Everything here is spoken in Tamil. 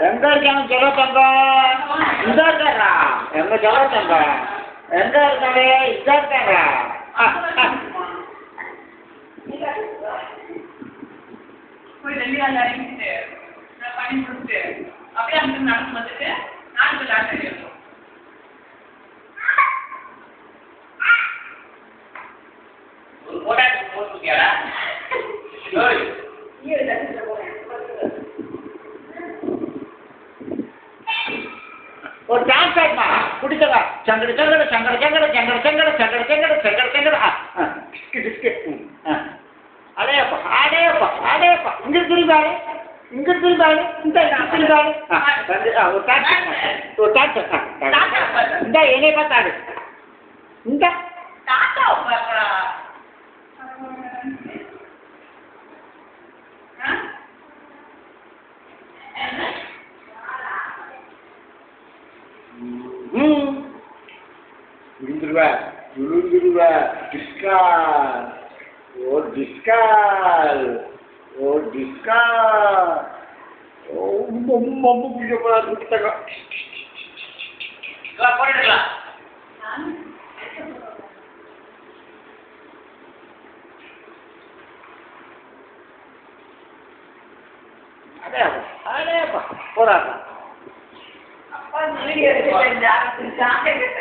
எங்க இருக்காங்க சொல்ல தங்கம் இந்த இருக்காரா எங்க சொல்ல தங்கம் எங்க இருக்காரு இந்த இருக்காரா போய் வெளியால இறங்கிட்டு நான் பண்ணி கொடுத்துட்டு அப்படியே அங்கே நடந்து வந்துட்டு நான் டாக்டர் எழுதும் ஒரு போட்டாச்சு போட்டுருக்கியாடா ஒரு டான்ஸ் ஆயிடுமா பிடிச்சவா சங்கட சங்கட சங்கட சங்கட சங்கட சங்கட சங்கட சங்கட சங்கட சங்கட டிஸ்கு டிஸ்கு அடையப்பா அடையப்பா அடையப்பா இங்க திரும்பாடு இங்க திரும்பாடு இந்த திரும்பாடு ஒரு டான்ஸ் ஒரு டான்ஸ் இந்த என்னை பார்த்தாடு இந்த தாத்தா பாப்பா விழுந்துருவா டிஸ்கால் ஓ டிஸ்கால் ஓ டிஸ்கால் ரொம்ப பிடிச்ச போட்டுக்கலாம் அடேப்பா போறாங்க அப்பா வீடியோ எடுத்து